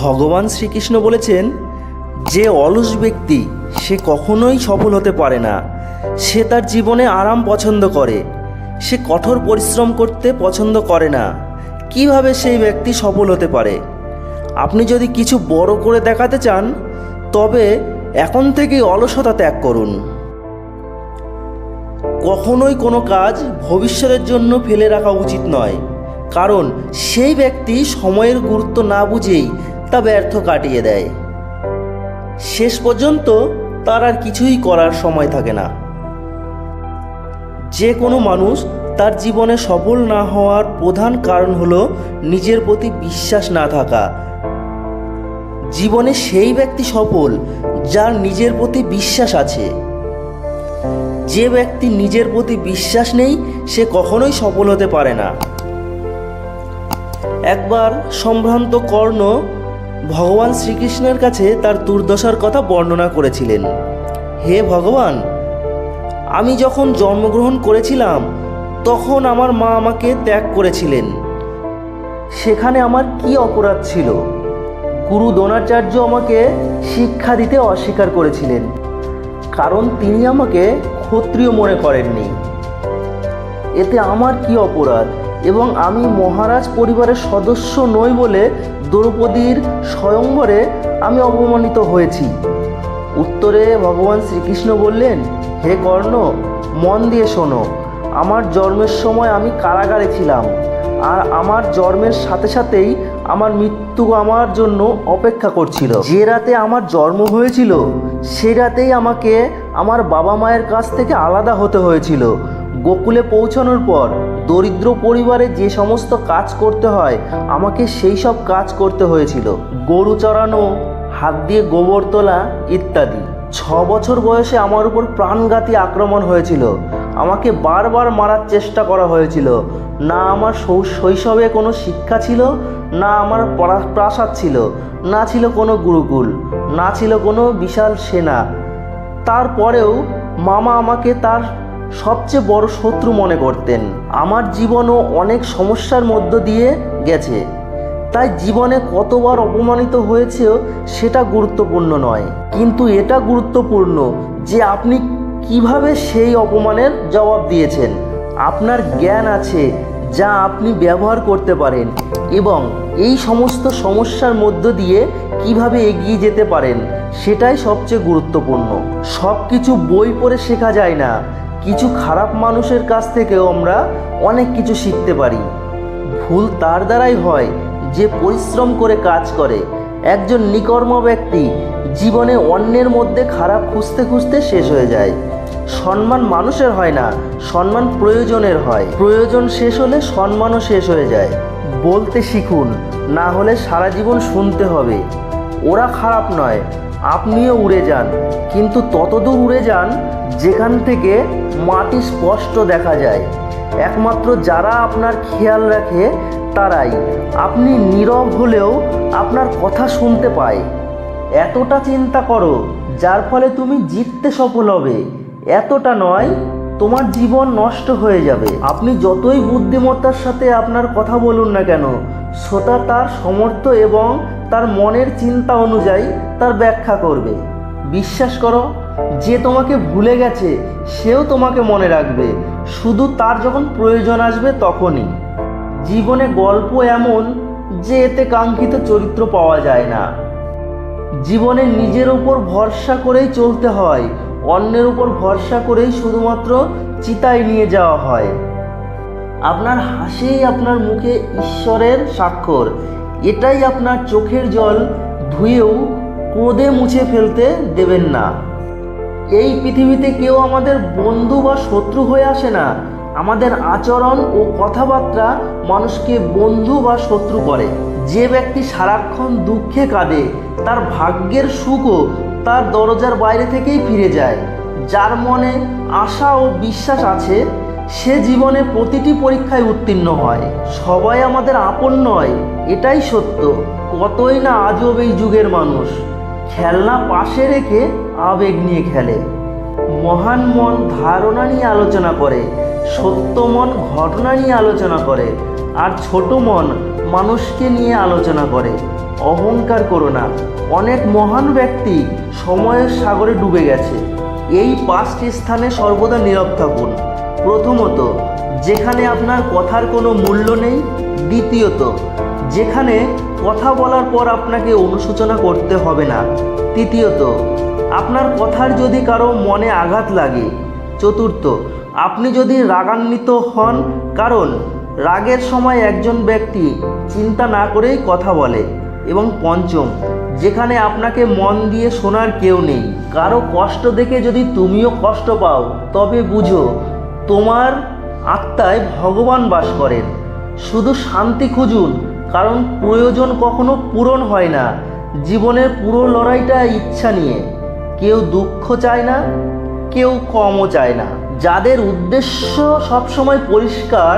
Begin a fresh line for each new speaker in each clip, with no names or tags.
ভগবান শ্রীকৃষ্ণ বলেছেন, যে অলস ব্যক্তি সে কখনোই সফল হতে পারে না। সে তার জীবনে আরাম পছন্দ করে, সে কঠোর পরিশ্রম করতে পছন্দ করে না। কিভাবে সেই ব্যক্তি সফল হতে পারে? আপনি যদি কিছু বড় করে দেখাতে চান, তবে এখন থেকেই অলসতা ত্যাগ করুন। কখনোই কোনো কাজ ভবিষ্যতের জন্য ফেলে রাখা উচিত নয়, কারণ সেই ব্যক্তি সময়ের গুরুত্ব না বুঝেই তা ব্যর্থ কাটিয়ে দেয়। শেষ পর্যন্ত তার আর কিছুই করার সময় থাকে না। যে কোনো মানুষ তার জীবনে সফল না হওয়ার প্রধান কারণ হলো নিজের প্রতি বিশ্বাস না থাকা। জীবনে সেই ব্যক্তি সফল যার নিজের প্রতি বিশ্বাস আছে। যে ব্যক্তি নিজের প্রতি বিশ্বাস নেই, সে কখনোই সফল হতে পারে না। একবার সম্ভ্রান্ত কর্ণ ভগবান শ্রীকৃষ্ণের কাছে তার দুর্দশার কথা বর্ণনা করেছিলেন। হে ভগবান, আমি যখন জন্মগ্রহণ করেছিলাম তখন আমার মা আমাকে ত্যাগ করেছিলেন। সেখানে আমার কি অপরাধ ছিল? গুরু দ্রোণাচার্য আমাকে শিক্ষা দিতে অস্বীকার করেছিলেন, কারণ তিনি আমাকে ক্ষত্রিয় মনে করেননি। এতে আমার কি অপরাধ? এবং আমি মহারাজ পরিবারের সদস্য নই বলে দ্রৌপদীর স্বয়ংবরে আমি অপমানিত হয়েছি। উত্তরে ভগবান শ্রীকৃষ্ণ বললেন, হে কর্ণ, মন দিয়ে শোনো। আমার জন্মের সময় আমি কারাগারে ছিলাম, আর আমার জন্মের সাথে সাথেই আমার মৃত্যু আমার জন্য অপেক্ষা করছিল। যে রাতে আমার জন্ম হয়েছিল সেই রাতেই আমাকে আমার বাবা মায়ের কাছ থেকে আলাদা হতে হয়েছিল। গোকুলে পৌঁছানোর পর দরিদ্র পরিবারে যে সমস্ত কাজ করতে হয় আমাকে সেই সব কাজ করতে হয়েছিল। গরু চড়ানো, হাত দিয়ে গোবর তোলা ইত্যাদি। 6 বছর বয়সে আমার উপর প্রাণঘাতী আক্রমণ হয়েছিল। আমাকে বারবার মারার চেষ্টা করা হয়েছিল। না আমার শৈশবে কোনো শিক্ষা ছিল, না আমার প্রাসাদ ছিল, না ছিল কোনো গুরুকুল, না ছিল কোনো বিশাল সেনা। তারপরেও মামা আমাকে তার সবচেয়ে বড় শত্রু মনে করতেন। আমার জীবনও অনেক সমস্যার মধ্য দিয়ে গেছে, তাই জীবনে কতবার অপমানিত হয়েছে সেটা গুরুত্বপূর্ণ নয়, কিন্তু এটা গুরুত্বপূর্ণ যে আপনি কিভাবে সেই অপমানের জবাব দিয়েছেন। আপনার জ্ঞান আছে যা আপনি ব্যবহার করতে পারেন, এবং এই সমস্ত সমস্যার মধ্য দিয়ে কিভাবে এগিয়ে যেতে পারেন সেটাই সবচেয়ে গুরুত্বপূর্ণ। সব কিছু বই পড়ে শেখা যায় না। কিছু খারাপ মানুষের কাছ থেকেও আমরা অনেক কিছু শিখতে পারি। ভুল তার দ্বারাই হয় যে পরিশ্রম করে কাজ করে। একজন নিকর্ম ব্যক্তি জীবনে অন্যের মধ্যে খারাপ খুঁজতে খুঁজতে শেষ হয়ে যায়। সম্মান মানুষের হয় না, সম্মান প্রয়োজনের হয়। প্রয়োজন শেষ হলে সম্মানও শেষ হয়ে যায়। বলতে শিখুন, না হলে সারা জীবন শুনতে হবে। ওরা খারাপ নয়, আপনিও উড়ে যান, কিন্তু ততদূর উড়ে যান যেখান থেকে মাটি স্পষ্ট দেখা যায়। একমাত্র যারা আপনার খেয়াল রাখে তারাই। আপনি নীরব হলেও আপনার কথা শুনতে পায়। এতটা চিন্তা করো যার ফলে তুমি জিততে সফল হবে, এতটা নয় তোমার জীবন নষ্ট হয়ে যাবে। আপনি যতই বুদ্ধিমত্তার সাথে আপনার কথা বলুন না কেন, শ্রোতা তার সামর্থ্য এবং তার মনের চিন্তা অনুযায়ী তার ব্যাখ্যা করবে। বিশ্বাস করো, যে তোমাকে ভুলে গেছে সেও তোমাকে মনে রাখবে, শুধু তার যখন প্রয়োজন আসবে তখনই। জীবনে গল্প এমন যে এতে কাঙ্ক্ষিত চরিত্র পাওয়া যায় না। জীবনে নিজের উপর ভরসা করেই চলতে হয়, অন্যের উপর ভরসা করেই শুধুমাত্র চিতায় নিয়ে যাওয়া হয়। আপনার হাসিই আপনার মুখে ঈশ্বরের স্বাক্ষর। এটাই আপনার চোখের জল ধুয়েও ক্রোধে মুছে ফেলতে দেবেন না। এই পৃথিবীতে কেউ আমাদের বন্ধু বা শত্রু হয়ে আসে না। আমাদের আচরণ ও কথাবার্তা মানুষকে বন্ধু বা শত্রু করে। যে ব্যক্তি সারাক্ষণ দুঃখে কাঁদে তার ভাগ্যের সুখও তার দরজার বাইরে থেকেই ফিরে যায়। যার মনে আশা ও বিশ্বাস আছে সে জীবনে প্রতিটি পরীক্ষায় উত্তীর্ণ হয়। সবাই আমাদের আপন নয়, এটাই সত্য। কতই না আজব এই যুগের মানুষ খেলনা পাশে রেখে আবেগ নিয়ে খেলে। মহান মন ধারণা নিয়ে আলোচনা করে, সত্য মন ঘটনা নিয়ে আলোচনা করে, আর ছোট মন মানুষকে নিয়ে আলোচনা করে। অহংকার করো না। অনেক মহান ব্যক্তি সময়ের সাগরে ডুবে গেছে। এই 5টি স্থানে সর্বদা নীরব থাকুন। প্রথমত, যেখানে আপনার কথার কোনো মূল্য নেই। দ্বিতীয়ত, যেখানে কথা বলার পর আপনাকে অনুশোচনা করতে হবে না। তৃতীয়ত, আপনার কথার যদি কারো মনে আঘাত লাগে। চতুর্থ, আপনি যদি রাগান্বিত হন, কারণ রাগের সময় একজন ব্যক্তি চিন্তা না করেই কথা বলে। এবং পঞ্চম, যেখানে আপনাকে মন দিয়ে শোনার কেউ নেই। কারো কষ্ট দেখে যদি তুমিও কষ্ট পাও, তবে বুঝো তোমার আত্মায় ভগবান বাস করেন। শুধু শান্তি খুঁজুন, কারণ প্রয়োজন কখনো পূরণ হয় না। জীবনের পুরো লড়াইটা ইচ্ছা নিয়ে। কেউ দুঃখ চায় না, কেউ কমও চায় না। যাদের উদ্দেশ্য সবসময় পরিষ্কার,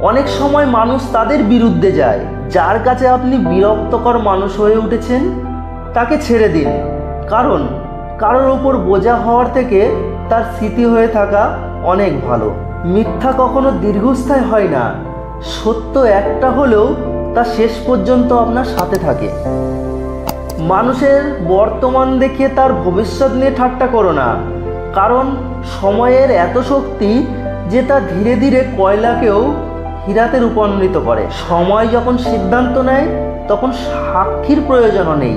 অনেক সময় মানুষ তাদের বিরুদ্ধে যায়। যার কাছে আপনি বিরক্তকর মানুষ হয়ে উঠেছেন, তাকে ছেড়ে দিন। কারণ কারোর ওপর বোঝা হওয়ার থেকে তার স্মৃতি হয়ে থাকা অনেক ভালো। মিথ্যা কখনো দীর্ঘস্থায়ী হয় না। সত্য একটা হলেও তা শেষ পর্যন্ত আপনার সাথে থাকে। মানুষের বর্তমান দেখে তার ভবিষ্যৎ নিয়ে ঠাট্টা করো না, কারণ সময়ের এত শক্তি যে তা ধীরে ধীরে কয়লাকেও হীরাতে রূপান্তরিত করে। সময় যখন সিদ্ধান্ত নেয়, তখন সাক্ষীর প্রয়োজনও নেই।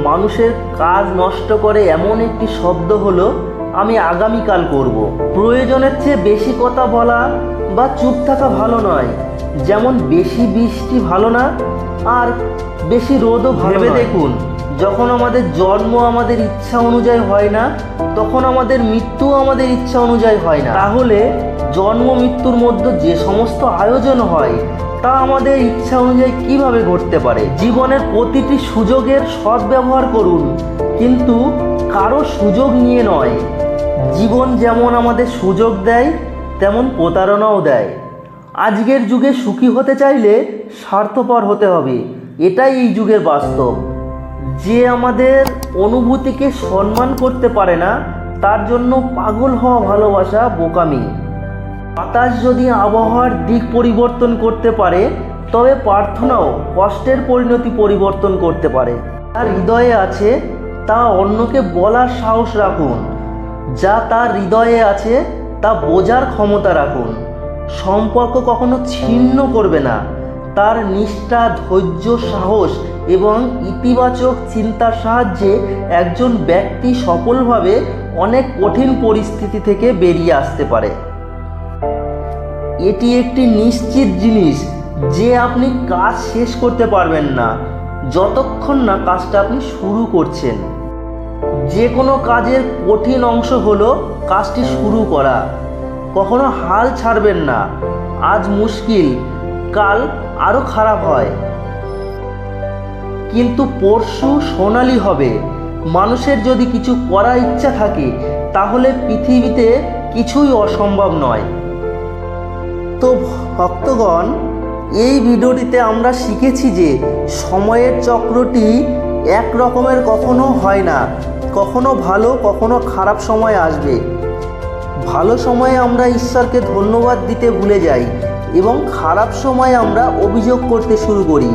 মানুষের কাজ নষ্ট করে এমন একটি শব্দ হলো আমি আগামীকাল করব। প্রয়োজনের চেয়ে বেশি কথা বলা বা চুপ থাকা ভালো নয়। যেমন বেশি বৃষ্টি ভালো না, আর বেশি রোদও ভেবে দেখুন, যখন আমাদের জন্ম আমাদের ইচ্ছা অনুযায়ী হয় না, তখন আমাদের মৃত্যু আমাদের ইচ্ছা অনুযায়ী হয় না। তাহলে জন্ম মৃত্যুর মধ্যে যে সমস্ত আয়োজন হয়, তা আমাদের ইচ্ছা অনুযায়ী কিভাবে ঘটতে পারে? জীবনের প্রতিটি সুযোগের সদ্ব্যবহার করুন, কিন্তু কারো সুযোগ নিয়ে নয়। জীবন যেমন আমাদের সুযোগ দেয়, তেমন প্রতারণাও দেয়। আজকের যুগে সুখী হতে চাইলে স্বার্থপর হতে হবে। এটাই এই যুগের বাস্তব। যে আমাদের অনুভূতিকে সম্মান করতে পারে না, তার জন্য পাগল হওয়া ভালোবাসা বোকামি। বাতাস যদি আবহাওয়ার দিক পরিবর্তন করতে পারে, তবে প্রার্থনাও কষ্টের পরিণতি পরিবর্তন করতে পারে। তার হৃদয়ে আছে তা অন্যকে বলার সাহস রাখুন। যা তার হৃদয়ে আছে তা বোঝার ক্ষমতা রাখুন। সম্পর্ক কখনো ছিন্ন করবে না। তার নিষ্ঠা, ধৈর্য, সাহস এবং ইতিবাচক চিন্তার সাহায্যে একজন ব্যক্তি সফলভাবে অনেক কঠিন পরিস্থিতি থেকে বেরিয়ে আসতে পারে। এটি একটি নিশ্চিত জিনিস যে আপনি কাজ শেষ করতে পারবেন না যতক্ষণ না কাজটা আপনি শুরু করছেন। যে কোনো কাজের কঠিন অংশ হলো কাজটি শুরু করা। কখনো হাল ছাড়বেন না। আজ মুশকিল, কাল আরও খারাপ হয়, কিন্তু পরশু সোনালি হবে। মানুষের যদি কিছু করার ইচ্ছা থাকে, তাহলে পৃথিবীতে কিছুই অসম্ভব নয়। তো ভক্তগণ, এই ভিডিওটিতে আমরা শিখেছি যে সময়ের চক্রটি এক রকমের কখনো হয় না। কখনো ভালো, কখনো খারাপ সময় আসবে। ভালো সময়ে আমরা ঈশ্বরকে ধন্যবাদ দিতে ভুলে যাই এবং খারাপ সময়ে আমরা অভিযোগ করতে শুরু করি।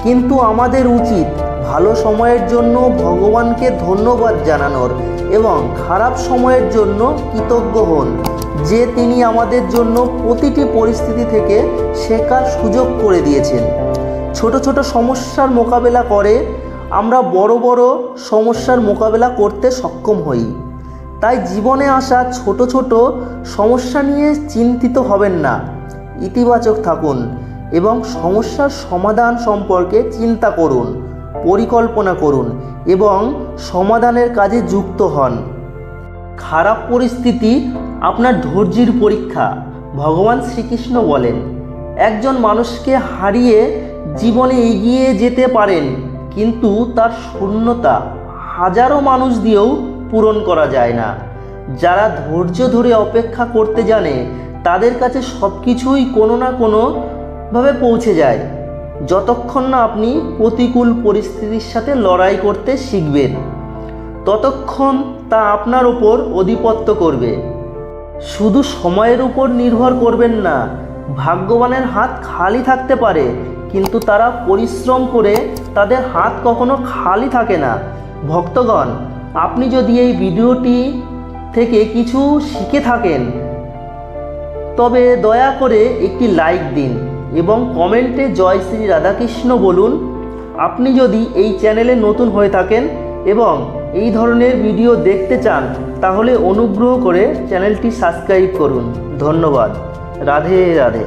কিন্তু আমাদের উচিত ভালো সময়ের জন্য ভগবানকে ধন্যবাদ জানানোর এবং খারাপ সময়ের জন্য কৃতজ্ঞ হন যে তিনি আমাদের জন্য প্রতিটি পরিস্থিতি থেকে শেখার সুযোগ করে দিয়েছেন। ছোট ছোট সমস্যার মোকাবেলা করে আমরা বড় বড় সমস্যার মোকাবেলা করতে সক্ষম হই। তাই জীবনে আসা ছোট ছোট সমস্যা নিয়ে চিন্তিত হবেন না। ইতিবাচক থাকুন এবং সমস্যার সমাধান সম্পর্কে চিন্তা করুন, পরিকল্পনা করুন এবং সমাধানের কাজে যুক্ত হন। খারাপ পরিস্থিতি আপনার ধৈর্যের পরীক্ষা। ভগবান শ্রীকৃষ্ণ বলেন, একজন মানুষকে হারিয়ে জীবনে এগিয়ে যেতে পারেন, কিন্তু তার শূন্যতা হাজারো মানুষ দিয়েও পূরণ করা যায় না। যারা ধৈর্য ধরে অপেক্ষা করতে জানে, তাদের কাছে সব কিছুই কোনো না কোনোভাবে পৌঁছে যায়, যতক্ষণ না আপনি প্রতিকূল পরিস্থিতির সাথে লড়াই করতে শিখবেন। ততক্ষণ তা আপনার ওপর আধিপত্য করবে। শুধু সময়ের উপর নির্ভর করবেন না। ভাগ্যবানের হাত খালি থাকতে পারে, কিন্তু তারা পরিশ্রম করে তাদের হাত কখনো খালি থাকে না। ভক্তগণ, আপনি যদি এই ভিডিওটি থেকে কিছু শিখে থাকেন তবে দয়া করে একটি লাইক দিন এবং কমেন্টে জয় শ্রী রাধাকৃষ্ণ বলুন। আপনি যদি এই চ্যানেলে নতুন হয়ে থাকেন এবং এই ধরনের ভিডিও দেখতে চান তাহলে অনুগ্রহ করে চ্যানেলটি সাবস্ক্রাইব করুন। ধন্যবাদ। রাধে রাধে।